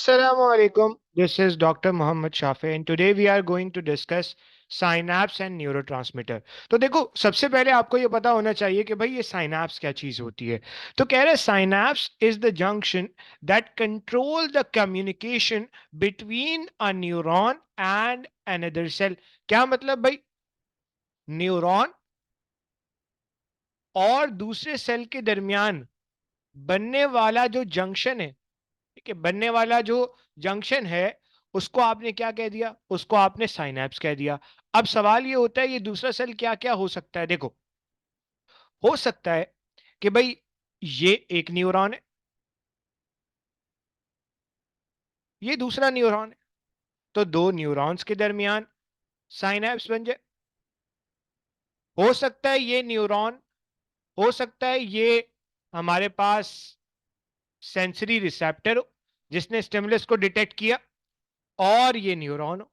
Assalamu alaikum. This is Dr. Mohammed Shafi and today we are going to discuss synapse and neurotransmitter. तो देखो, सबसे पहले आपको ये पता होना चाहिए कि भाई ये साइनैप्स क्या चीज होती है। तो कह रहे synapse is the junction that control the communication between a neuron and another cell. क्या मतलब भाई? न्यूरॉन और दूसरे सेल के दरमियान बनने वाला जो जंक्शन है, ठीक है, बनने वाला जो जंक्शन है, उसको आपने क्या कह दिया? उसको आपने साइनैप्स कह दिया। अब सवाल ये होता है ये दूसरा सेल क्या क्या हो सकता है। देखो, हो सकता है कि भाई ये एक न्यूरॉन है, ये दूसरा न्यूरॉन है, तो दो न्यूरॉन्स के दरमियान साइनैप्स बन जाए। हो सकता है ये न्यूरॉन, हो सकता है ये हमारे पास सेंसरी रिसेप्टर हो जिसने स्टिमुलस को डिटेक्ट किया, और ये न्यूरॉन हो।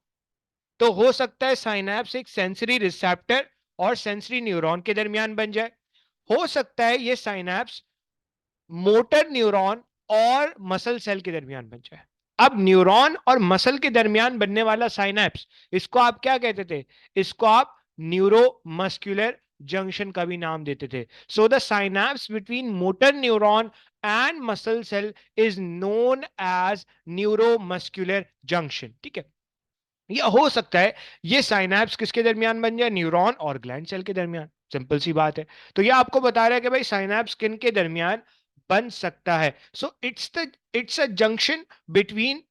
तो हो सकता है साइनैप्स एक सेंसरी रिसेप्टर और सेंसरी न्यूरॉन के दरमियान बन जाए। हो सकता है ये साइनैप्स मोटर न्यूरॉन और मसल सेल के दरमियान बन जाए। अब न्यूरॉन और मसल के दरमियान बनने वाला साइनैप्स, इसको आप क्या कहते थे? इसको आप न्यूरो मस्कुलर जंक्शन का भी नाम देते थे। So the synapse between motor neuron and muscle cell is known as neuro muscular junction. ठीक है, या हो सकता है ये साइनैप्स किसके दरमियान बन जाए? न्यूरॉन और ग्लैंड सेल के दरमियान। सिंपल सी बात है। तो ये आपको बता रहा है कि भाई साइनैप्स किन के दरमियान बन सकता है। So it's a junction between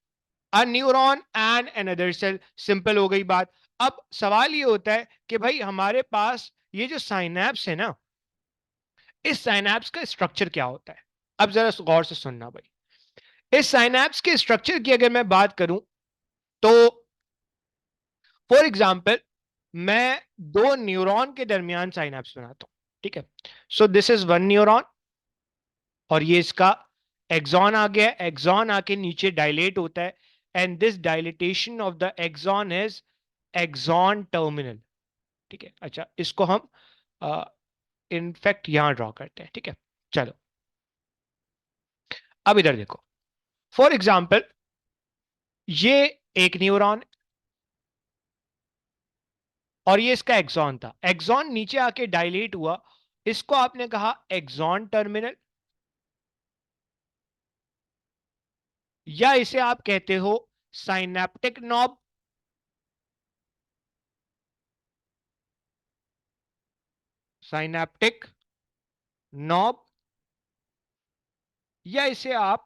a neuron and another cell. Simple हो गई बात। अब सवाल ये होता है कि भाई हमारे पास ये जो साइनैप्स है ना, इस साइनैप्स का स्ट्रक्चर क्या होता है? अब जरा गौर से सुनना भाई। इस साइनैप्स के स्ट्रक्चर की अगर मैं बात करूं तो फॉर एग्जाम्पल मैं दो न्यूरॉन के दरमियान साइनैप्स बनाता हूं। ठीक है, so this is one neuron और ये इसका एक्सॉन आ गया। एक्सॉन आके नीचे डायलेट होता है and this dilatation of the axon is axon terminal. ठीक है, अच्छा इसको हम इनफैक्ट यहां ड्रॉ करते हैं। ठीक है, चलो अब इधर देखो। फॉर एग्जाम्पल ये एक न्यूरॉन और ये इसका एक्सॉन था। एक्सॉन नीचे आके डायलेट हुआ, इसको आपने कहा एक्सॉन टर्मिनल, या इसे आप कहते हो साइनेप्टिक नॉब। साइनेप्टिक नॉब, या इसे आप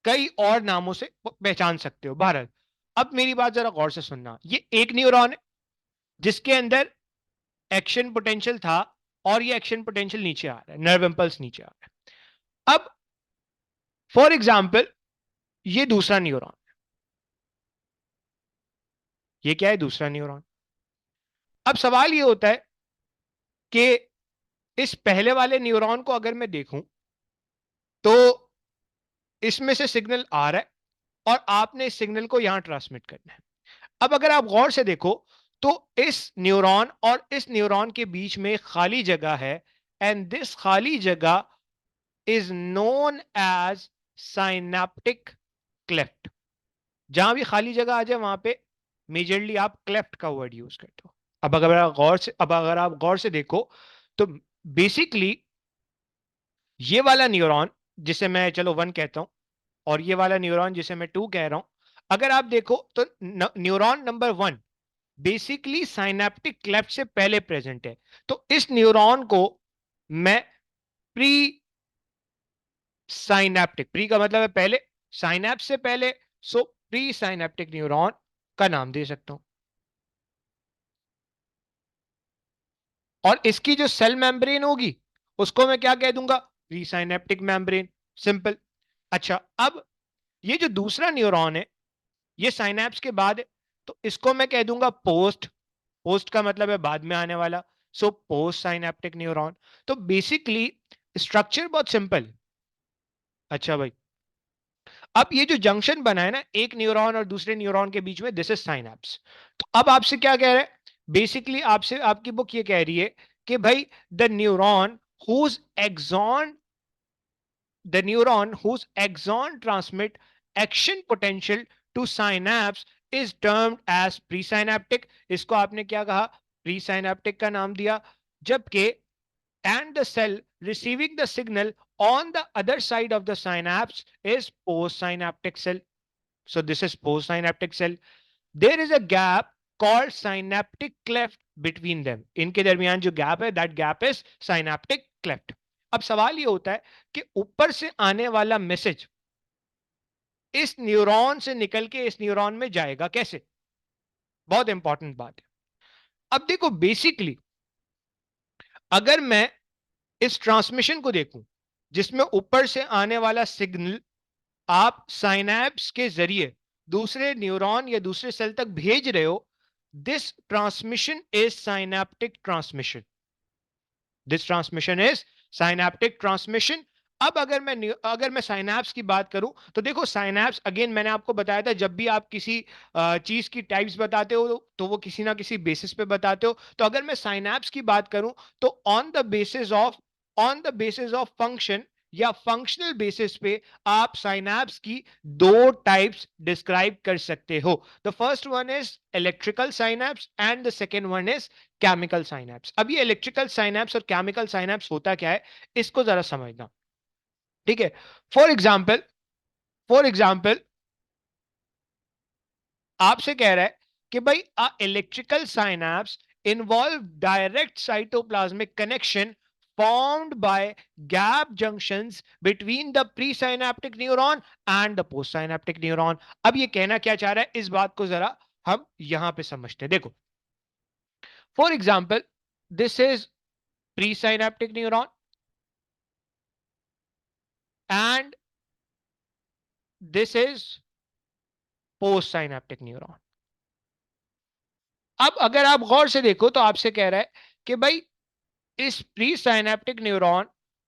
कई और नामों से पहचान सकते हो। बहरहाल, अब मेरी बात जरा गौर से सुनना। ये एक न्यूरॉन है जिसके अंदर एक्शन पोटेंशियल था और ये एक्शन पोटेंशियल नीचे आ रहा है, नर्व इंपल्स नीचे आ रहा है। अब फॉर एग्जाम्पल ये दूसरा न्यूरॉन, ये क्या है? दूसरा न्यूरॉन। अब सवाल ये होता है कि इस पहले वाले न्यूरॉन को अगर मैं देखूं तो इसमें से सिग्नल आ रहा है और आपने इस सिग्नल को यहां ट्रांसमिट करना है। अब अगर आप गौर से देखो तो इस न्यूरॉन और इस न्यूरॉन के बीच में खाली जगह है एंड दिस खाली जगह is known as synaptic cleft. जहां भी खाली जगह आ जाए वहां पे मेजरली आप क्लेफ्ट का वर्ड यूज करते हो। अब अगर आप गौर से देखो तो बेसिकली ये वाला न्यूरॉन जिसे मैं चलो वन कहता हूं और ये वाला न्यूरॉन जिसे मैं टू कह रहा हूं, अगर आप देखो तो neuron number one basically synaptic cleft से पहले प्रेजेंट है। तो इस न्यूरॉन को मैं प्री साइनेप्टिक, प्री का मतलब है पहले, साइनेप्स से पहले, सो प्री साइनेप्टिक न्यूरॉन का नाम दे सकता हूं। और इसकी जो सेल मेम्ब्रेन होगी उसको मैं क्या कह दूंगा? Pre synaptic membrane. सिंपल। अच्छा, अब ये जो दूसरा न्यूरॉन है ये साइनेप्स के बाद है, तो इसको मैं कह दूंगा पोस्ट। पोस्ट का मतलब है बाद में आने वाला, सो पोस्ट साइनेप्टिक न्यूरॉन। तो बेसिकली स्ट्रक्चर बहुत सिंपल है। अच्छा भाई, अब ये जो जंक्शन बना है ना एक न्यूरॉन और दूसरे न्यूरॉन के बीच में, दिस इज साइनेप्स। तो अब आपसे क्या कह रहा है? बेसिकली आपसे आपकी बुक ये कह रही है कि भाई the neuron whose axon the neuron whose axon transmit action potential to synapse is termed as presynaptic. इसको आपने क्या कहा, प्रीसाइनेप्टिक का नाम दिया. जबकि and the cell receiving the signal on the other side of the synapse is postsynaptic cell. So this is postsynaptic cell. There is a gap called synaptic cleft between them. इनके दरमियान जो gap है, that gap is synaptic cleft. अब सवाल ये होता है कि ऊपर से आने वाला मैसेज इस न्यूरॉन से निकल के इस न्यूरॉन में जाएगा कैसे. बहुत इंपॉर्टेंट बात है. अब देखो बेसिकली अगर मैं इस ट्रांसमिशन को देखूं जिसमें ऊपर से आने वाला सिग्नल आप साइनैप्स के जरिए दूसरे न्यूरॉन या दूसरे सेल तक भेज रहे हो, this transmission is synaptic transmission. This transmission is synaptic transmission. अब अगर मैं साइनैप्स की बात करूं तो देखो साइनैप्स अगेन मैंने आपको बताया था, जब भी आप किसी चीज की टाइप्स बताते हो तो वो किसी ना किसी बेसिस पे बताते हो. तो अगर मैं साइनैप्स की बात करूं तो on the basis of function या फंक्शनल बेसिस पे आप साइनैप्स की दो टाइप्स डिस्क्राइब कर सकते हो. The first one is electrical synapse and the second one is chemical synapse. अब ये इलेक्ट्रिकल साइनैप्स और केमिकल साइनैप्स होता क्या है इसको जरा समझना. ठीक है. फॉर एग्जाम्पल आपसे कह रहा है कि भाई electrical synapse involve direct cytoplasmic connection formed by gap junctions between the presynaptic neuron and the postsynaptic neuron. अब ये कहना क्या चाह रहा है इस बात को जरा हम यहां पे समझते हैं. देखो for example this is presynaptic neuron and this is postsynaptic neuron. अब अगर आप गौर से देखो तो आपसे कह रहा है कि भाई इस प्री साइनेप्टिक न्यूरॉन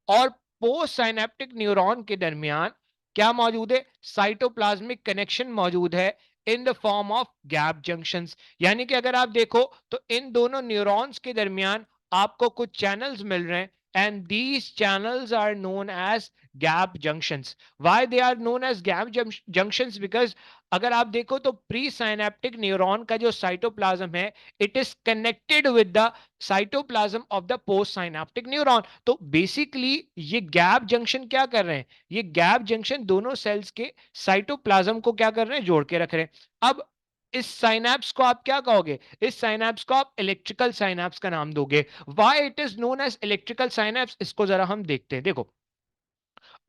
और पोस्ट साइनेप्टिक न्यूरॉन के दरमियान क्या मौजूद है, साइटोप्लाज्मिक कनेक्शन मौजूद है in the form of gap junctions. यानी कि अगर आप देखो तो इन दोनों न्यूरॉन्स के दरमियान आपको कुछ चैनल्स मिल रहे हैं and these channels are known as gap junctions. Why they are known as gap junctions? Because अगर आप देखो तो प्री साइनेप्टिक न्यूरॉन का जो साइटोप्लाज्म है it is connected with the cytoplasm of the post synaptic neuron. तो basically ये gap junction क्या कर रहे हैं, ये गैप जंक्शन दोनों सेल्स के साइटोप्लाज्म को क्या कर रहे हैं, जोड़ के रख रहे हैं. अब इस साइनैप्स को आप क्या कहोगे, इस साइनैप्स को आप इलेक्ट्रिकल साइनैप्स का नाम दोगे. Why it is known as electrical synapse इसको जरा हम देखते हैं. देखो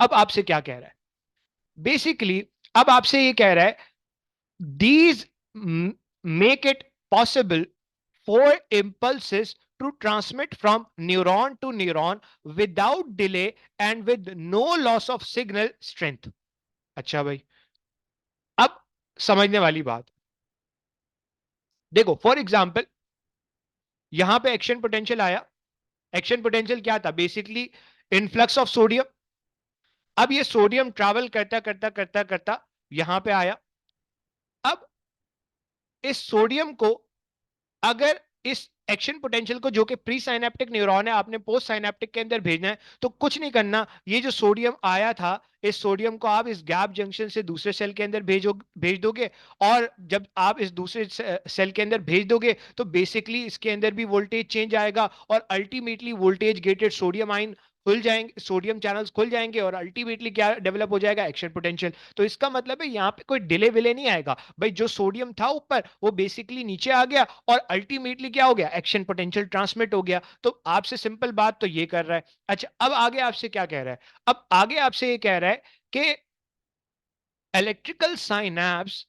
अब आपसे क्या कह रहा है, बेसिकली अब आपसे ये कह रहा है these make it possible for impulses to transmit from neuron to neuron without delay and with no loss of signal strength. अच्छा भाई अब समझने वाली बात देखो फॉर एग्जाम्पल यहां पे एक्शन पोटेंशियल आया. एक्शन पोटेंशियल क्या था, बेसिकली इनफ्लक्स ऑफ सोडियम. अब ये सोडियम ट्रैवल करता करता करता करता यहां पे आया. अब इस सोडियम को अगर इस एक्शन पोटेंशियल को जो कि प्री साइनेप्टिक न्यूरॉन है आपने पोस्ट साइनेप्टिक के अंदर भेजना है तो कुछ नहीं करना, ये जो सोडियम आया था इस सोडियम को आप इस गैप जंक्शन से दूसरे सेल के अंदर भेज दोगे. और जब आप इस दूसरे सेल के अंदर भेज दोगे तो बेसिकली इसके अंदर भी वोल्टेज चेंज आएगा और ultimately voltage gated sodium ion खुल जाएंगे, सोडियम चैनल्स खुल जाएंगे और अल्टीमेटली क्या डेवलप हो जाएगा, एक्शन पोटेंशियल. तो इसका मतलब है यहाँ पे कोई डिले विले नहीं आएगा भाई, जो सोडियम था ऊपर वो बेसिकली नीचे आ गया और अल्टीमेटली क्या हो गया, एक्शन पोटेंशियल ट्रांसमिट हो गया. तो आपसे सिंपल बात तो ये कर रहा है. अच्छा अब आगे आपसे क्या कह रहा है, अब आगे आपसे ये कह रहा है कि electrical synapse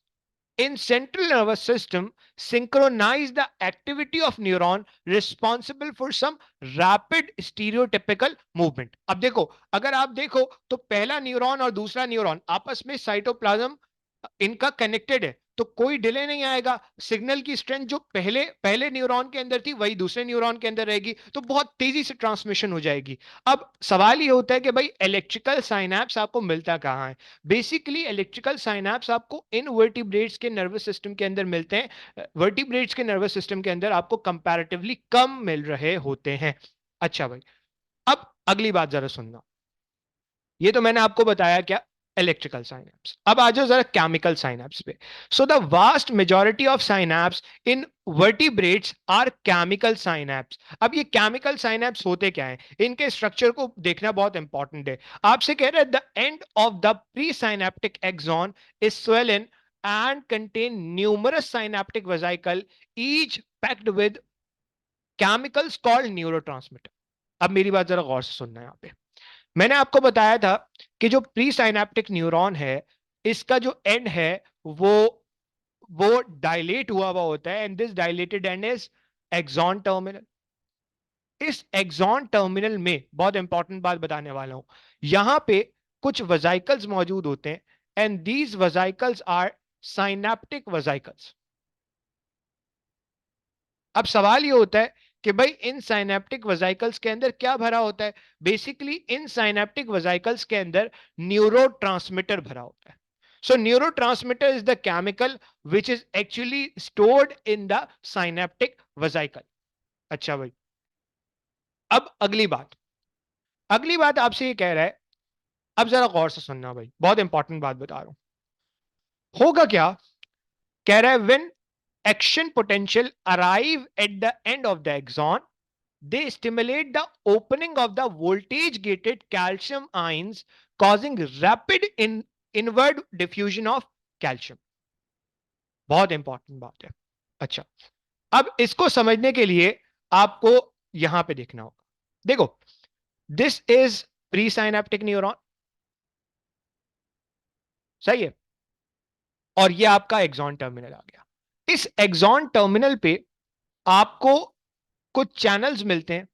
in central nervous system synchronize the activity of neuron responsible for some rapid stereotypical movement. अब देखो अगर आप देखो तो पहला न्यूरॉन और दूसरा न्यूरॉन आपस में साइटोप्लाज्म इनका कनेक्टेड है तो कोई डिले नहीं आएगा. सिग्नल की स्ट्रेंथ जो पहले पहले न्यूरॉन के अंदर थी वही दूसरे न्यूरॉन के अंदर रहेगी तो बहुत तेजी से ट्रांसमिशन हो जाएगी. अब सवाल ये होता है कि भाई इलेक्ट्रिकल साइनैप्स आपको मिलता कहां है. बेसिकली इलेक्ट्रिकल साइनैप्स आपको इन वर्टिब्रेट्स के नर्वस सिस्टम के अंदर मिलते हैं. वर्टिब्रेट्स के नर्वस सिस्टम के अंदर आपको कंपैरेटिवली कम मिल रहे होते हैं. अच्छा भाई अब अगली बात जरा सुनना. ये तो मैंने आपको बताया क्या, इलेक्ट्रिकल साइनैप्स। अब आ जाओ जरा केमिकल साइनैप्स पे। So the vast majority of synapse in vertebrates are chemical synapse. अब ये केमिकल साइनैप्स होते क्या हैं, इनके स्ट्रक्चर को देखना बहुत इंपॉर्टेंट है। आपसे कह रहे हैं the end of the presynaptic axon is swollen and contain numerous synaptic vesicle, each packed with chemicals called neurotransmitter। अब मेरी बात जरा गौर से सुनना है यहाँ पे। मैंने आपको बताया था कि जो प्री साइनेप्टिक न्यूरॉन है, इसका जो एंड है वो वो डायलेट हुआ हुआ होता है, and this dilated end is axon terminal. इस एक्सॉन टर्मिनल में बहुत इंपॉर्टेंट बात बताने वाला हूं, यहां पे कुछ वजाइकल्स मौजूद होते हैं, एंड दीज वजाइकल्स आर साइनेप्टिक वजाइकल्स। अब सवाल ये होता है कि भाई इन साइनेप्टिक वजाइकल्स के अंदर क्या भरा होता है। बेसिकली इन साइनेप्टिक वजाइकल्स के अंदर न्यूरोट्रांसमीटर भरा होता है। So neurotransmitter is the chemical which is actually stored in the synaptic vesicle. अच्छा भाई, अब अगली बात आपसे ये कह रहा है, अब जरा गौर से सुनना भाई, बहुत इंपॉर्टेंट बात बता रहा हूं। होगा क्या, कह रहा है when action potential arrive at the end of the axon, they stimulate the opening of the voltage gated calcium ions, causing rapid inward diffusion of calcium। बहुत इंपॉर्टेंट बात है। अच्छा, अब इसको समझने के लिए आपको यहां पे देखना होगा। देखो, this is pre synaptic neuron, सही है, और ये आपका एक्सॉन टर्मिनल आ गया। इस एक्सॉन टर्मिनल पे आपको कुछ चैनल्स मिलते हैं,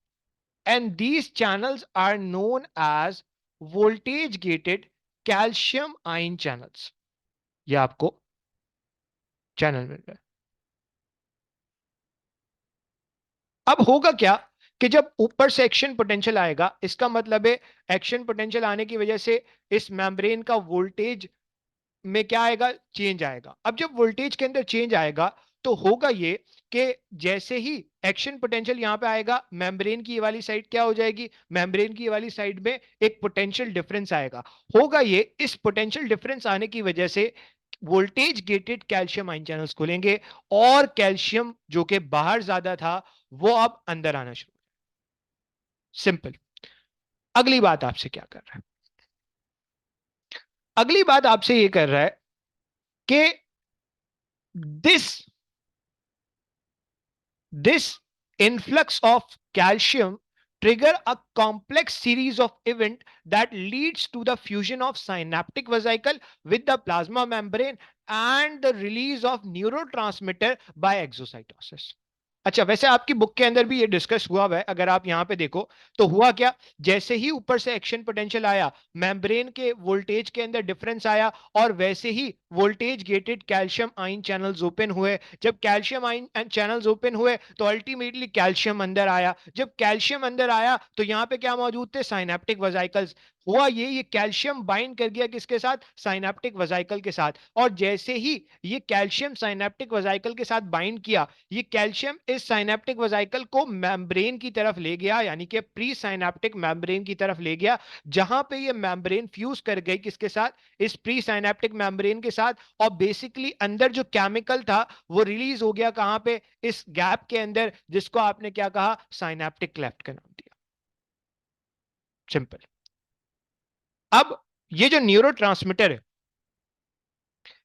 and these channels are known as voltage gated calcium ion channels। ये आपको चैनल मिल रहा है। अब होगा क्या कि जब ऊपर से एक्शन पोटेंशियल आएगा, इसका मतलब है एक्शन पोटेंशियल आने की वजह से इस मेम्ब्रेन का वोल्टेज में क्या आएगा, चेंज आएगा। अब जब वोल्टेज के अंदर चेंज आएगा तो होगा ये कि जैसे ही एक्शन पोटेंशियल यहां पे आएगा, मेम्ब्रेन की ये वाली साइड क्या हो जाएगी, मेम्ब्रेन की ये वाली साइड में एक पोटेंशियल डिफरेंस आएगा। होगा ये, इस पोटेंशियल डिफरेंस आने की वजह से voltage gated calcium ion channels खुलेंगे, और कैल्शियम जो कि बाहर ज्यादा था वो अब अंदर आना शुरू। सिंपल। अगली बात आपसे क्या कर रहा है, अगली बात आपसे ये कर रहा है कि this This influx of calcium trigger a complex series of events that leads to the fusion of synaptic vesicle with the plasma membrane and the release of neurotransmitter by exocytosis। अच्छा, वैसे आपकी बुक के अंदर भी ये discuss हुआ है, अगर आप यहां पे देखो तो हुआ क्या, जैसे ही ऊपर से एक्शन पोटेंशियल आया, मेम्ब्रेन के वोल्टेज के अंदर डिफरेंस आया, और वैसे ही voltage gated calcium ion channels open हुए। जब कैल्शियम आयन चैनल्स ओपन हुए तो अल्टीमेटली कैल्शियम अंदर आया। जब कैल्शियम अंदर आया तो यहां पे क्या मौजूद थे, साइनेप्टिक वजाइकल्स। हुआ ये कैल्शियम बाइंड कर गया किसके साथ, साइनेप्टिक वजाइकल के साथ। और जैसे ही ये कैल्शियम साइनेप्टिक वजाइकल के साथ बाइंड किया, ये कैल्शियम इस साइनेप्टिक वजाइकल को मेम्ब्रेन की तरफ ले गया, यानी कि प्री साइनेप्टिक मेम्ब्रेन की तरफ ले गया, जहां पे ये मेम्ब्रेन फ्यूज कर गई किसके साथ, इस प्री साइनेप्टिक मेम्ब्रेन के साथ। और बेसिकली अंदर जो केमिकल था वो रिलीज हो गया कहां पे, इस गैप के अंदर, जिसको आपने क्या कहा, साइनेप्टिक क्लेफ्ट का नाम दिया। सिंपल। अब ये जो न्यूरोट्रांसमीटर है,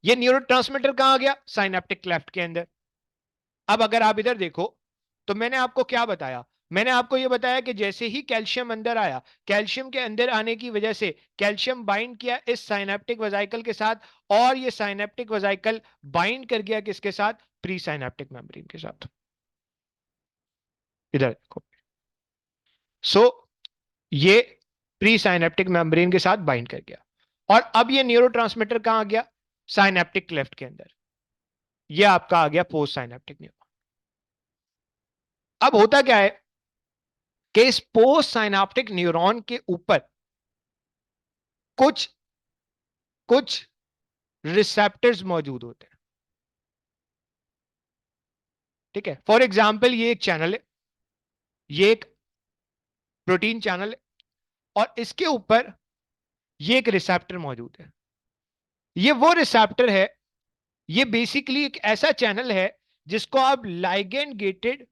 ये न्यूरोट्रांसमीटर कहां गया, साइनेप्टिक क्लेफ्ट के अंदर। अब अगर आप इधर देखो तो मैंने आपको क्या बताया, मैंने आपको यह बताया कि जैसे ही कैल्शियम अंदर आया, कैल्शियम के अंदर आने की वजह से कैल्शियम बाइंड किया इस साइनेप्टिक वजाइकल के साथ, और ये साइनेप्टिक वजाइकल बाइंड कर गया किसके साथ, प्री साइनेप्टिक मेम्ब्रेन के साथ। इधर देखो, सो ये प्री साइनेप्टिक मेम्ब्रेन के साथ बाइंड कर गया, और अब ये न्यूरोट्रांसमीटर कहां आ गया, साइनेप्टिक क्लेफ्ट के अंदर। ये आपका आ गया पोस्ट साइनेप्टिक न्यूरॉन। अब होता क्या है कि इस पोस्ट साइनेप्टिक न्यूरॉन के ऊपर कुछ कुछ रिसेप्टर्स मौजूद होते हैं। ठीक है, फॉर एग्जाम्पल ये एक चैनल है, ये एक प्रोटीन चैनल है, और इसके ऊपर ये एक रिसेप्टर मौजूद है। ये वो रिसेप्टर है, ये बेसिकली एक ऐसा चैनल है जिसको आप ligand gated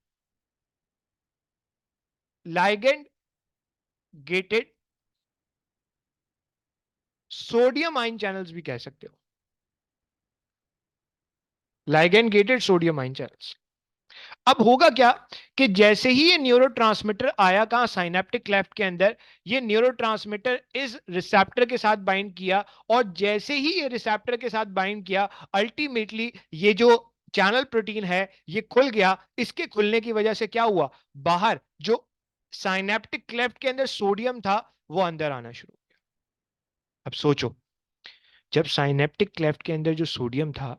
sodium ion channels भी कह सकते हो। Ligand gated sodium ion channels. अब होगा क्या कि जैसे ही ये न्यूरोट्रांसमीटर आया कहां, साइनेप्टिक क्लेफ्ट के अंदर, ये न्यूरोट्रांसमीटर इस रिसेप्टर के साथ बाइंड किया, और जैसे ही ये रिसेप्टर के साथ बाइंड किया, अल्टीमेटली ये जो चैनल प्रोटीन है ये खुल गया। इसके खुलने की वजह से क्या हुआ, बाहर जो साइनेप्टिक क्लेफ्ट के अंदर सोडियम था वो अंदर आना शुरू हो गया। अब सोचो, जब साइनेप्टिक क्लेफ्ट के अंदर जो सोडियम था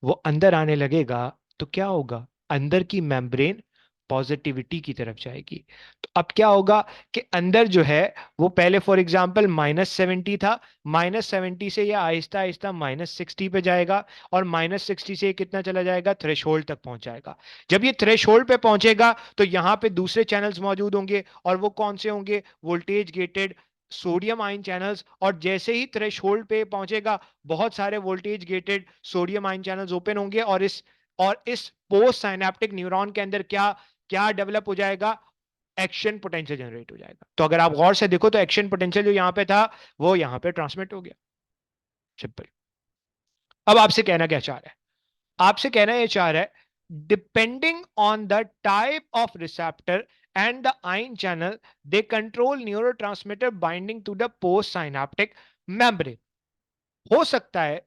वो अंदर आने लगेगा तो क्या होगा, अंदर की मेम्ब्रेन पॉजिटिविटी की तरफ जाएगी। तो अब क्या होगा कि अंदर जो है वो पहले फॉर एग्जांपल -70 था, -70 से ये आहिस्ता आहिस्ता -60 पे जाएगा, और -60 से ये कितना चला जाएगा, थ्रेशोल्ड तक पहुंच जाएगा। जब ये थ्रेशोल्ड पे पहुंचेगा तो यहां पे दूसरे चैनल्स मौजूद होंगे, और वो कौन से होंगे, voltage gated sodium ion channels. और जैसे ही थ्रेशोल्ड पे पहुंचेगा, बहुत सारे voltage gated sodium ion channels open होंगे, और इस पोस्ट साइनेप्टिक न्यूरॉन के अंदर क्या क्या डेवलप हो जाएगा, एक्शन पोटेंशियल जनरेट हो जाएगा। तो अगर आप गौर से देखो तो एक्शन पोटेंशियल जो यहां पे था वो यहां पे ट्रांसमिट हो गया। सिंपल। अब आपसे कहना क्या चाह रहा है, आपसे कहना यह चाह रहा है, depending on the type of receptor and the ion channel, they control neurotransmitter binding to the postsynaptic membrane. हो सकता है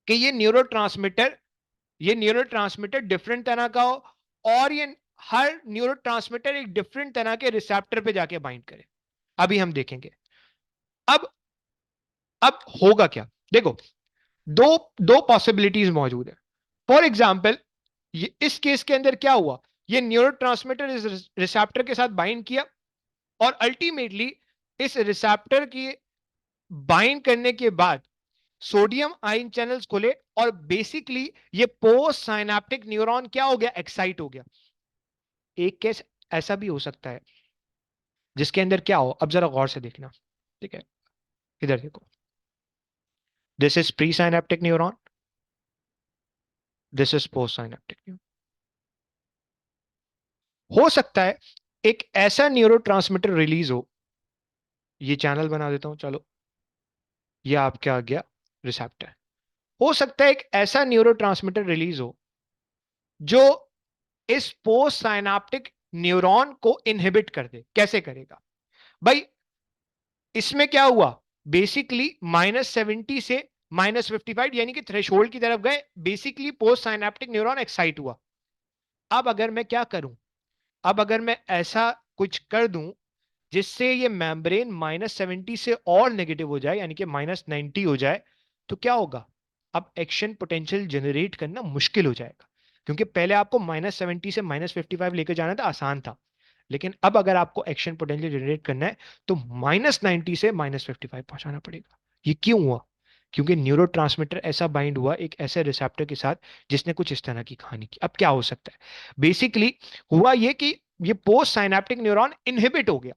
कि ये न्यूरोट्रांसमीटर डिफरेंट तरह का हो, और ये हर न्यूरोट्रांसमीटर एक डिफरेंट तरह के रिसेप्टर पे जाके बाइंड करे। अभी हम देखेंगे। अब अब होगा क्या, देखो, दो दो पॉसिबिलिटीज मौजूद है। फॉर एग्जाम्पल, इस केस के अंदर क्या हुआ, ये न्यूरोट्रांसमीटर इस रिसेप्टर के साथ बाइंड किया, और अल्टीमेटली इस रिसेप्टर की बाइंड करने के बाद सोडियम आयन चैनल्स खुले, और बेसिकली ये पोस्ट साइनेप्टिक न्यूरॉन क्या हो गया, एक्साइट हो गया। एक केस ऐसा भी हो सकता है जिसके अंदर क्या हो, अब जरा गौर से देखना, ठीक है, इधर देखो, this is pre synaptic neuron, this is post synaptic neuron. हो सकता है एक ऐसा न्यूरोट्रांसमीटर रिलीज हो, ये चैनल बना देता हूं चलो, ये आपके आ गया रिसेप्टर। हो सकता है एक ऐसा न्यूरोट्रांसमीटर रिलीज हो जो इस पोस्ट साइनाप्टिक न्यूरॉन को इनहिबिट कर दे। कैसे करेगा भाई, इसमें क्या हुआ, बेसिकली -70 से -55 यानी कि थ्रेशोल्ड की तरफ गए, basically post synaptic neuron excite हुआ। अब अगर मैं क्या करूं, अब अगर मैं ऐसा कुछ कर दूं जिससे ये मेम्ब्रेन -70 से और नेगेटिव हो जाए, यानी कि -90 हो जाए, तो क्या होगा, अब एक्शन पोटेंशियल जनरेट करना मुश्किल हो जाएगा। क्योंकि पहले आपको -70 से -55 लेकर जाना था, आसान था, लेकिन अब अगर आपको एक्शन पोटेंशियल जनरेट करना है तो -90 से -55 पहुंचाना पड़ेगा। ये क्यों हुआ, क्योंकि न्यूरोट्रांसमीटर ऐसा बाइंड हुआ एक ऐसे रिसेप्टर के साथ जिसने कुछ इस तरह की कहानी की। अब क्या हो सकता है, बेसिकली हुआ ये कि ये पोस्ट साइनेप्टिक न्यूरॉन इनहिबिट हो गया।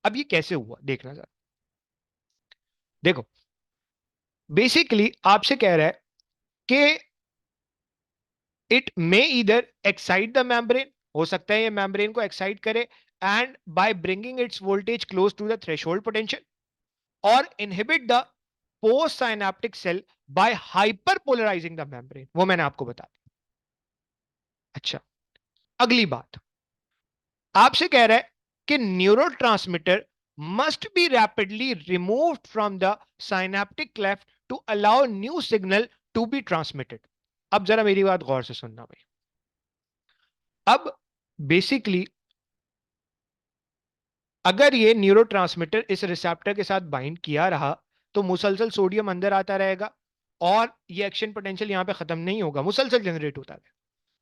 अब ये कैसे हुआ देखना जरा, देखो, बेसिकली आपसे कह रहा है कि इट मे इधर एक्साइट द मेम्ब्रेन, हो सकता है ये मेम्ब्रेन को एक्साइट करे, and by bringing its voltage close to the threshold potential, और inhibit the postsynaptic cell by hyperpolarising the membrane. वो मैंने आपको बता दिया। अच्छा, अगली बात, आपसे कह रहा है कि neurotransmitter must be rapidly removed from the synaptic cleft to allow new signal to be transmitted। अब जरा मेरी बात गौर से सुनना भाई। अब बेसिकली अगर ये न्यूरोट्रांसमीटर इस रिसेप्टर के साथ बाइंड किया रहा तो मुसलसल सोडियम अंदर आता रहेगा, और ये एक्शन पोटेंशियल यहां पे खत्म नहीं होगा, मुसलसल जनरेट होता रहेगा।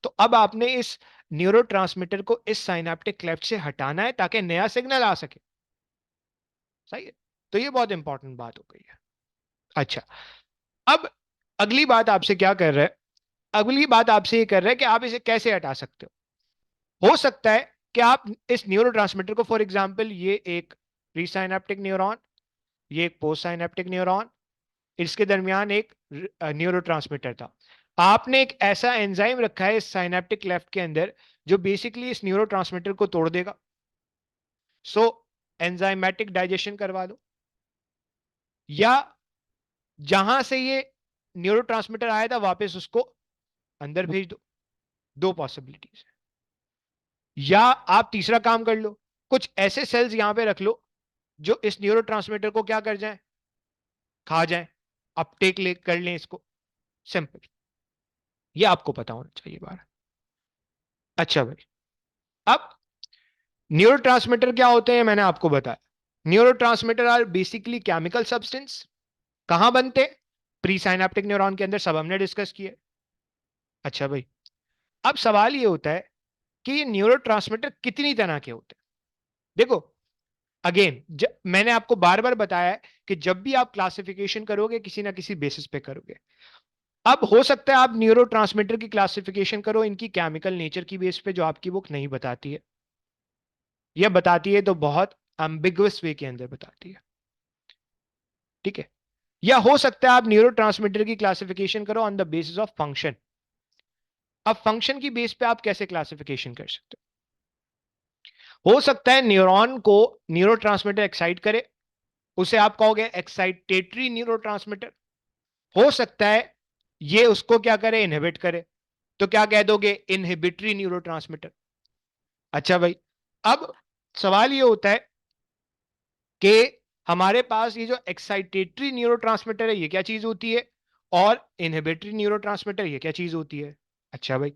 तो अब आपने इस न्यूरोट्रांसमीटर को इस साइनेप्टिक क्लेफ्ट से हटाना है ताकि नया सिग्नल आ सके। सही है, तो ये बहुत इंपॉर्टेंट बात हो गई है। अच्छा, अब अगली बात आपसे क्या कर रहा है, अगली बात आपसे ये कर रहा है कि आप इसे कैसे हटा सकते हो सकता है कि आप इस न्यूरोट्रांसमीटर को, फॉर एग्जांपल ये एक प्रीसाइनेप्टिक न्यूरॉन, ये एक पोस्ट साइनेप्टिक न्यूरॉन, इसके दरमियान एक न्यूरोट्रांसमीटर था। आपने एक ऐसा एंजाइम रखा है इस साइनेप्टिक क्लेफ्ट के अंदर जो बेसिकली इस न्यूरोट्रांसमीटर को तोड़ देगा। सो एंजाइमेटिक डाइजेशन करवा लो, या जहां से ये न्यूरोट्रांसमीटर आया था वापस उसको अंदर भेज दो। दो पॉसिबिलिटीज है। या आप तीसरा काम कर लो, कुछ ऐसे सेल्स यहां पे रख लो जो इस न्यूरोट्रांसमीटर को क्या कर जाए, खा जाए, अपटेक ले कर लें इसको। सिंपल, ये आपको पता होना चाहिए बार। अच्छा भाई, अब न्यूरोट्रांसमीटर क्या होते हैं मैंने आपको बताया। Neurotransmitter are basically chemical substance. कहां बनते? प्री साइनेप्टिक न्यूरॉन के अंदर, सब हमने डिस्कस किया। अच्छा भाई, अब सवाल ये होता है कि ये न्यूरोट्रांसमीटर कितनी तरह के होते हैं। देखो अगेन, मैंने आपको बार बार बताया है कि जब भी आप क्लासिफिकेशन करोगे किसी ना किसी बेसिस पे करोगे। अब हो सकता है आप न्यूरोट्रांसमीटर की क्लासिफिकेशन करो इनकी केमिकल नेचर की बेस पे, जो आपकी बुक नहीं बताती है, या बताती है तो बहुत एम्बिगुअस वे के अंदर बताती है। ठीक है। या हो सकता है आप न्यूरोट्रांसमीटर की क्लासिफिकेशन करो on the basis of function. अब फंक्शन की बेस पे आप कैसे क्लासिफिकेशन कर सकते हो सकता है न्यूरॉन को न्यूरोट्रांसमीटर एक्साइट करे, उसे आप कहोगे एक्साइटेटरी न्यूरोट्रांसमीटर। हो सकता है ये उसको क्या करे, इनहिबिट करे, तो क्या कह दोगे, इनहिबिटरी न्यूरोट्रांसमीटर। अच्छा भाई, अब सवाल ये होता है कि हमारे पास ये जो एक्साइटेटरी न्यूरोट्रांसमीटर है ये क्या चीज होती है, और इनहिबिटरी न्यूरोट्रांसमीटर ये क्या चीज होती है। अच्छा भाई,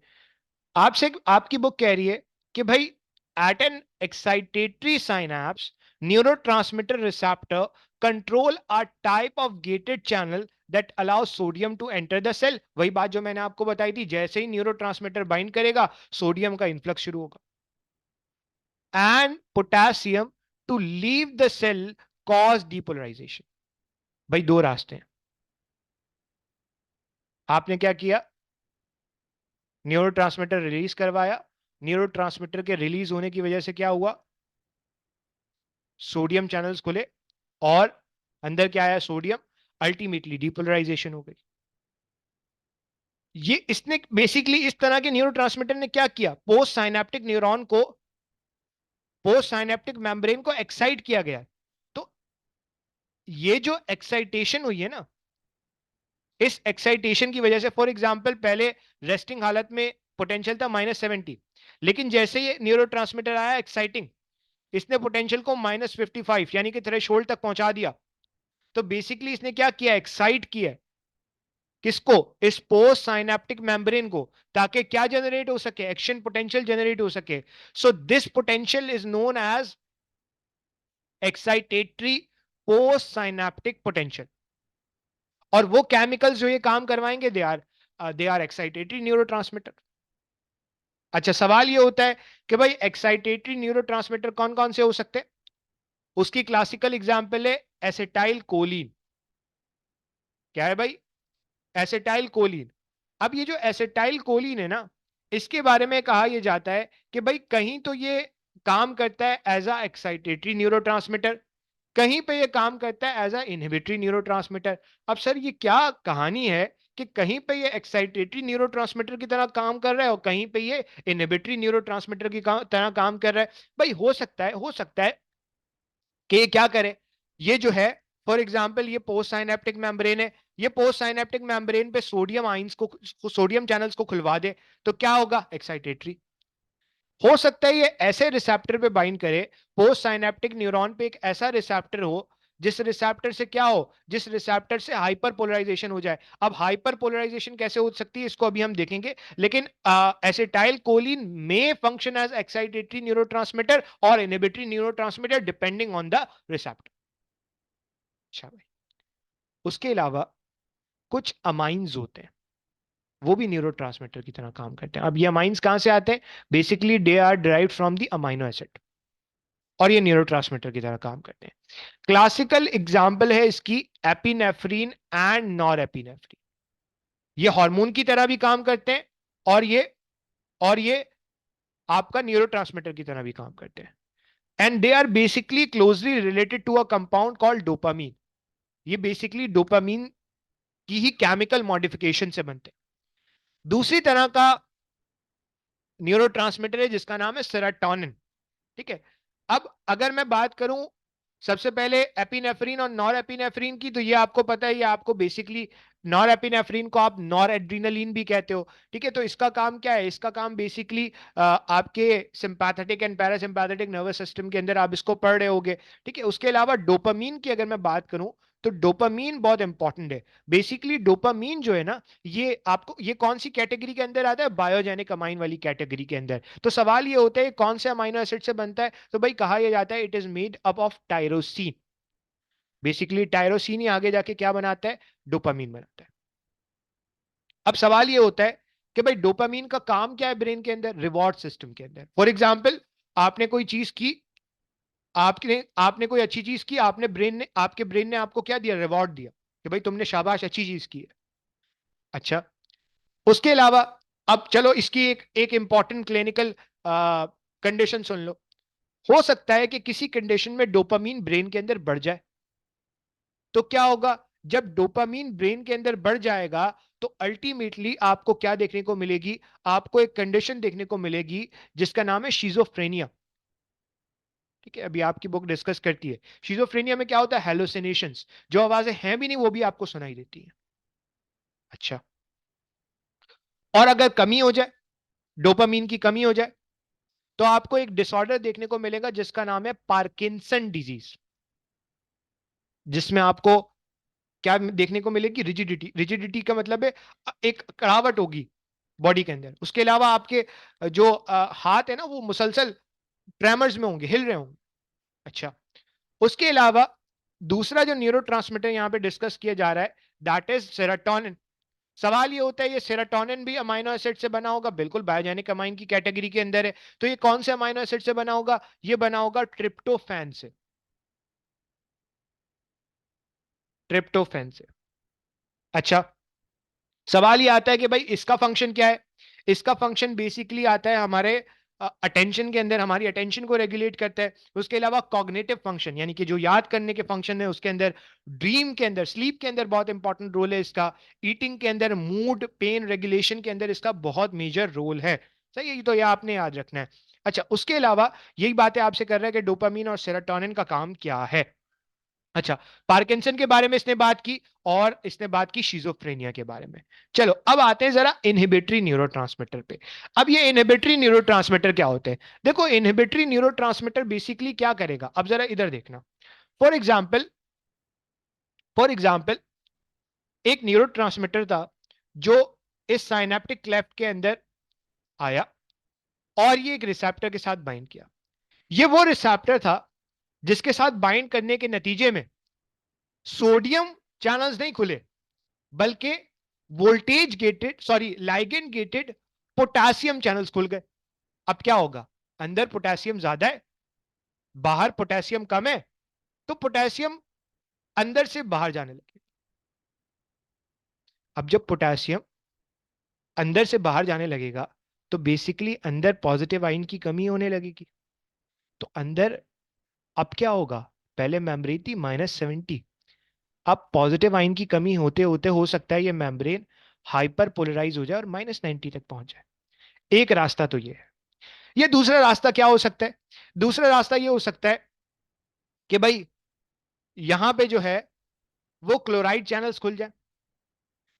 आपसे आपकी बुक कह रही है कि भाई at an excitatory synapse neurotransmitter receptor control a type of gated channel that allow sodium to enter the cell. वही बात जो मैंने आपको बताई थी, जैसे ही न्यूरोट्रांसमीटर बाइंड करेगा सोडियम का इन्फ्लक्स शुरू होगा, and potassium to leave the cell cause depolarization. भाई दो रास्ते हैं। आपने क्या किया, न्यूरोट्रांसमीटर रिलीज करवाया, न्यूरोट्रांसमीटर के रिलीज होने की वजह से क्या हुआ, सोडियम चैनल्स खुले, और अंदर क्या आया, सोडियम, अल्टीमेटली डीपोलराइजेशन हो गई। ये इसने बेसिकली इस तरह के न्यूरोट्रांसमीटर ने क्या किया, पोस्ट साइनेप्टिक न्यूरॉन को, पोस्ट साइनेप्टिक मेम्ब्रेन को एक्साइट किया गया। तो ये जो एक्साइटेशन हुई है ना, इस एक्साइटेशन की वजह से, फॉर एग्जांपल पहले रेस्टिंग हालत में पोटेंशियल था -70, लेकिन जैसे ये न्यूरोट्रांसमीटर आया एक्साइटिंग, इसने पोटेंशियल को -55 यानी कि थ्रेशोल्ड तक पहुंचा दिया। तो बेसिकली इसने क्या किया, एक्साइट किया, किसको, इस पोस्ट साइनेप्टिक मेम्ब्रेन को, ताकि क्या जनरेट हो सके, एक्शन पोटेंशियल जनरेट हो सके। So this potential is known as excitatory post synaptic potential. और वो केमिकल्स जो ये काम करवाएंगे दे आर एक्साइटेटरी न्यूरोट्रांसमीटर। अच्छा, सवाल ये होता है कि भाई एक्साइटेटरी न्यूरोट्रांसमीटर कौन कौन से हो सकते हैं। उसकी क्लासिकल एग्जांपल है एसिटाइल कोलिन। क्या है भाई, एसिटाइल कोलिन। अब ये जो एसिटाइल कोलिन है ना, इसके बारे में कहा यह जाता है कि भाई कहीं तो ये काम करता है एज अ एक्साइटेटरी न्यूरोट्रांसमीटर, कहीं पे ये काम करता है एज अ इनहिबिटरी न्यूरोट्रांसमीटर। अब सर ये क्या कहानी है कि कहीं पे ये एक्साइटेटरी न्यूरोट्रांसमीटर की तरह काम कर रहा है और कहीं पे ये इनहिबिटरी न्यूरोट्रांसमीटर की तरह काम कर रहा है। भाई हो सकता है कि ये क्या करे, ये जो है फॉर एग्जांपल ये पोस्ट साइनेप्टिक मेम्ब्रेन है, ये पोस्ट साइनेप्टिक मेम्ब्रेन पे सोडियम आइंस को, सोडियम चैनल्स को खुलवा दे, तो क्या होगा, एक्साइटेटरी। हो सकता है ये ऐसे रिसेप्टर पे बाइंड करे, पोस्ट साइनेप्टिक न्यूरॉन पे एक ऐसा रिसेप्टर हो जिस रिसेप्टर से क्या हो, जिस रिसेप्टर से हाइपर पोलराइजेशन हो जाए। अब हाइपर पोलराइजेशन कैसे हो सकती है इसको अभी हम देखेंगे, लेकिन एसिटाइल कोलिन में फंक्शन एज एक्साइटेटरी न्यूरोट्रांसमीटर और inhibitory neurotransmitter depending on the receptor. अच्छा भाई, उसके अलावा कुछ अमाइंस होते हैं, वो भी न्यूरोट्रांसमीटर की तरह काम करते हैं। अब ये अमाइंस कहां से आते हैं, basically they are derived from the amino acid, और ये न्यूरोट्रांसमीटर की तरह काम करते हैं। क्लासिकल एग्जांपल है इसकी एपिनेफ्रीन एंड नॉर एपिनेफ्रीन। ये हार्मोन की तरह भी काम करते हैं, और ये आपका न्यूरोट्रांसमीटर की तरह भी काम करते हैं। And they are basically closely related to a compound called dopamine. ये बेसिकली डोपामीन की ही केमिकल मॉडिफिकेशन से बनते हैं। दूसरी तरह का न्यूरोट्रांसमीटर है जिसका नाम है सेरोटोनिन। ठीक है। अब अगर मैं बात करूं सबसे पहले एपिनेफ्रीन और नॉर एपिनेफ्रीन की, तो ये आपको पता है, ये आपको बेसिकली नॉर एपिनेफ्रीन को आप नॉर एड्रीनलिन भी कहते हो। ठीक है। तो इसका काम क्या है? इसका काम बेसिकली आपके sympathetic and parasympathetic nervous system के अंदर आप इसको पढ़ रहे होगे। ठीक है। उसके अलावा डोपामीन की अगर मैं बात करूं तो डोपामीन बहुत इंपॉर्टेंट है। बेसिकली डोपामीन जो है ना, ये आपको, ये कौन सी कैटेगरी के अंदर आता है? बायोजेनिक अमाइन वाली कैटेगरी के अंदर। तो सवाल ये होता है कौन से अमाइनो एसिड से बनता है? तो भाई कहा यह जाता है it is made up of tyrosine. Basically tyrosine ही आगे जाके क्या बनाता है? डोपामीन बनाता है। अब सवाल ये होता है कि भाई डोपामीन का काम क्या है ब्रेन के अंदर? रिवॉर्ड सिस्टम के अंदर। फॉर एग्जाम्पल, आपने कोई चीज की, आपने आपने कोई अच्छी चीज की, आपने ब्रेन ने, आपके ब्रेन ने आपको क्या दिया? रिवॉर्ड दिया कि भाई तुमने शाबाश अच्छी चीज की है। अच्छा, उसके अलावा अब चलो इसकी एक एक इंपॉर्टेंट क्लिनिकल कंडीशन सुन लो। हो सकता है कि किसी कंडीशन में डोपामीन ब्रेन के अंदर बढ़ जाए। तो क्या होगा? जब डोपामीन ब्रेन के अंदर बढ़ जाएगा तो अल्टीमेटली आपको क्या देखने को मिलेगी? आपको एक कंडीशन देखने को मिलेगी जिसका नाम है शिजोफ्रेनिया। ठीक है। अभी आपकी बुक डिस्कस करती है शिजोफ्रेनिया में क्या होता है? हेलुसिनेशंस, जो आवाजें हैं भी नहीं वो भी आपको सुनाई देती है। अच्छा, और अगर कमी हो जाए, डोपामीन की कमी हो जाए, तो आपको एक डिसऑर्डर देखने को मिलेगा जिसका नाम है पार्किंसन डिजीज, जिसमें आपको क्या देखने को मिलेगी? रिजिडिटी। रिजिडिटी का मतलब है एक कड़ावट होगी बॉडी के अंदर। उसके अलावा आपके जो हाथ है ना वो मुसलसल ट्रेमर्स में होंगे, हिल रहे होंगे। अच्छा, उसके अलावा दूसरा जो न्यूरोट्रांसमीटर यहां पे डिस्कस किया जा रहा है दैट इज सेरोटोनिन। सवाल ये होता है ये सेरोटोनिन भी अमाइनो एसिड से बना होगा? बिल्कुल, बायोजेनिक अमाइन की कैटेगरी के अंदर है। तो ये कौन से अमाइनो एसिड से बना होगा? ये बना होगा ट्रिप्टोफैन से। ट्रिप्टोफैन से। अच्छा, सवाल ये आता है कि भाई इसका फंक्शन क्या है? इसका फंक्शन बेसिकली आता है हमारे अटेंशन के अंदर, हमारी अटेंशन को रेगुलेट करता है। उसके अलावा कॉग्निटिव फंक्शन, यानी कि जो याद करने के फंक्शन है उसके अंदर, ड्रीम के अंदर, स्लीप के अंदर बहुत इंपॉर्टेंट रोल है इसका। ईटिंग के अंदर, मूड पेन रेगुलेशन के अंदर इसका बहुत मेजर रोल है। सही है, तो यह आपने याद रखना है। अच्छा, उसके अलावा यही बातें आपसे कर रहा है कि डोपामीन और सेरोटोनिन का काम क्या है। अच्छा, पार्किंसन के बारे में इसने बात की और इसने बात की शिजोफ्रेनिया के बारे में। चलो अब आते हैं जरा इनहिबिटरी न्यूरोट्रांसमीटर पे। अब ये इनहिबिटरी न्यूरोट्रांसमीटर क्या होते हैं? देखो, इनहिबिटरी न्यूरोट्रांसमीटर बेसिकली क्या करेगा, अब जरा इधर देखना। फॉर एग्जाम्पल, फॉर एग्जाम्पल, एक न्यूरोट्रांसमीटर था जो इस साइनेप्टिक क्लेफ्ट के अंदर आया और ये एक रिसेप्टर के साथ बाइंड किया। ये वो रिसेप्टर था जिसके साथ बाइंड करने के नतीजे में सोडियम चैनल्स नहीं खुले, बल्कि voltage gated, sorry ligand gated potassium channels खुल गए। अब क्या होगा? अंदर पोटेशियम ज्यादा है, बाहर पोटेशियम कम है, तो पोटेशियम अंदर से बाहर जाने लगे। अब जब पोटेशियम अंदर से बाहर जाने लगेगा तो बेसिकली अंदर पॉजिटिव आयन की कमी होने लगेगी। तो अंदर अब क्या होगा? पहले मेम्ब्रेन थी -70, अब पॉजिटिव आयन की कमी होते होते हो सकता है ये मेम्ब्रेन हाइपर पोलराइज हो जाए और -90 तक पहुंच जाए। एक रास्ता तो ये है। ये दूसरा रास्ता क्या हो सकता है? दूसरा रास्ता ये हो सकता है कि भाई यहां पे जो है वो क्लोराइड चैनल्स खुल जाए।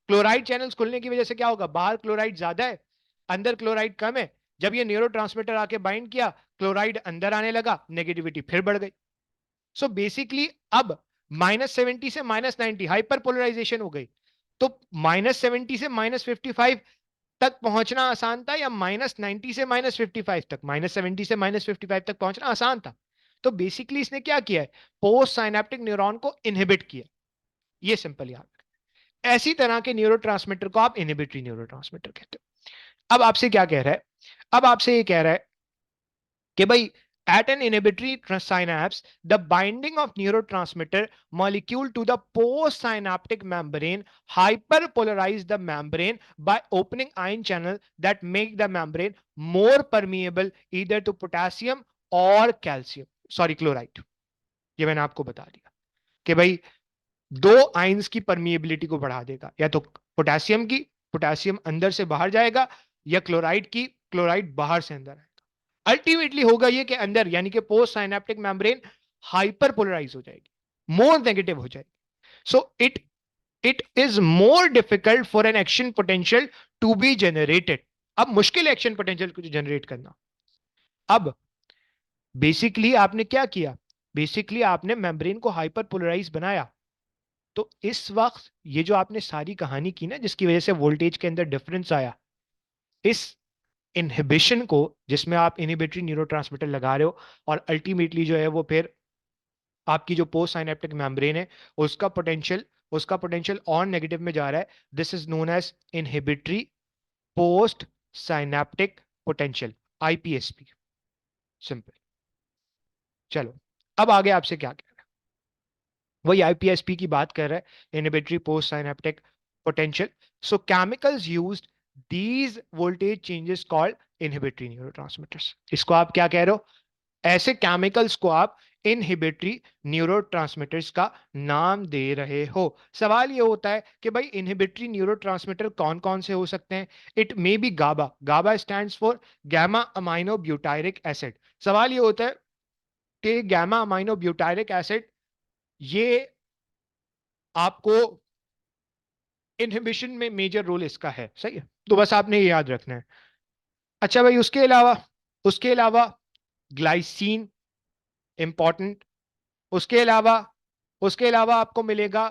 क्लोराइड चैनल्स खुलने की वजह से क्या होगा? बाहर क्लोराइड ज्यादा है, अंदर क्लोराइड कम है। जब ये न्यूरोट्रांसमीटर आके बाइंड किया, क्लोराइड अंदर आने लगा, नेगेटिविटी फिर बढ़ गई। सो बेसिकली अब -70 से -90 हाइपर पोलराइजेशन हो गई। तो -70 से -55 तक पहुंचना आसान था, या -90 से -55 तक, -70 से -55 तक पहुंचना आसान था? तो बेसिकली इसने क्या किया है? पोस्ट साइनेप्टिक न्यूरॉन को इनहिबिट किया। ये सिंपल याद रखें। ऐसी तरह के न्यूरोट्रांसमीटर को आप इनहिबिटरी न्यूरोट्रांसमीटर कहते हो। अब आपसे क्या कह रहा है? अब आपसे ये कह रहा है कि भाई at an inhibitory synapse the binding of neurotransmitter molecule to the postsynaptic membrane hyperpolarize the membrane by opening ion channel that make the membrane more permeable either to potassium or calcium, sorry chloride। ये मैंने आपको बता दिया कि भाई दो ions की permeability को बढ़ा देगा, या तो पोटेशियम की, पोटेशियम अंदर से बाहर जाएगा, या क्लोराइड की, क्लोराइड बाहर से अंदर आएगा। अल्टीमेटली होगा ये कि अंदर यानी कि post synaptic membrane hyper polarize हो जाएगी, मोर नेगेटिव हो जाएगी। So it is more difficult for an action potential to be generated. अब मुश्किल एक्शन पोटेंशियल को जनरेट करना। अब बेसिकली आपने क्या किया, बेसिकली आपने मेम्ब्रेन को हाइपर पोलराइज बनाया। तो इस वक्त ये जो आपने सारी कहानी की ना, जिसकी वजह से वोल्टेज के अंदर डिफरेंस आया, इस इनहिबिशन को, जिसमें आप इनहिबिटरी न्यूरोट्रांसमीटर लगा रहे हो और अल्टीमेटली जो है वो फिर आपकी जो पोस्ट साइनेप्टिक मेम्ब्रेन है उसका पोटेंशियल और नेगेटिव में जा रहा है। This is known as inhibitory post synaptic potential, IPSP, simple. चलो, अब आगे आपसे क्या कह रहा है, वही आईपीएसपी की बात कर रहा है, inhibitory post synaptic potential. So chemicals used these voltage changes called inhibitory neurotransmitters. इसको आप क्या कह रहे हो, ऐसे केमिकल्स को आप इनहिबिटरी न्यूरोट्रांसमीटर्स का नाम दे रहे हो। सवाल ये होता है कि भाई इनहिबिटरी न्यूरोट्रांसमीटर कौन कौन से हो सकते हैं। It may be GABA, GABA stands for gamma amino butyric acid. सवाल ये होता है कि गैमा अमाइनो ब्यूटायरिक एसिड ये आपको इनहिबिशन में मेजर रोल इसका है, सही है, तो बस आपने ये याद रखना है। अच्छा भाई, उसके अलावा ग्लाइसिन इंपॉर्टेंट। उसके अलावा उसके अलावा आपको मिलेगा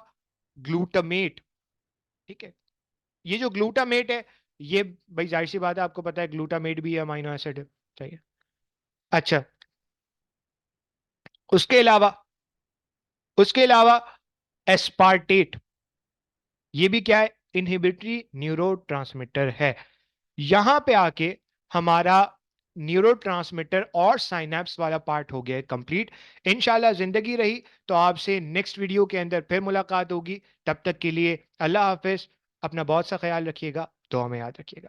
ग्लूटामेट। ठीक है, ये जो ग्लूटामेट है, ये भाई जाहिर सी बात है, आपको पता है ग्लूटामेट भी अमाइनो एसिड है, चाहिए। अच्छा, उसके अलावा उसके अलावा एस्पार्टेट, ये भी क्या है, इनहिबिटरी न्यूरोट्रांसमीटर है। यहां पे आके हमारा न्यूरोट्रांसमीटर और साइनेप्स वाला पार्ट हो गया है कंप्लीट। इंशाल्लाह जिंदगी रही तो आपसे नेक्स्ट वीडियो के अंदर फिर मुलाकात होगी। तब तक के लिए अल्लाह हाफिज, अपना बहुत सा ख्याल रखिएगा, दुआ में याद रखिएगा।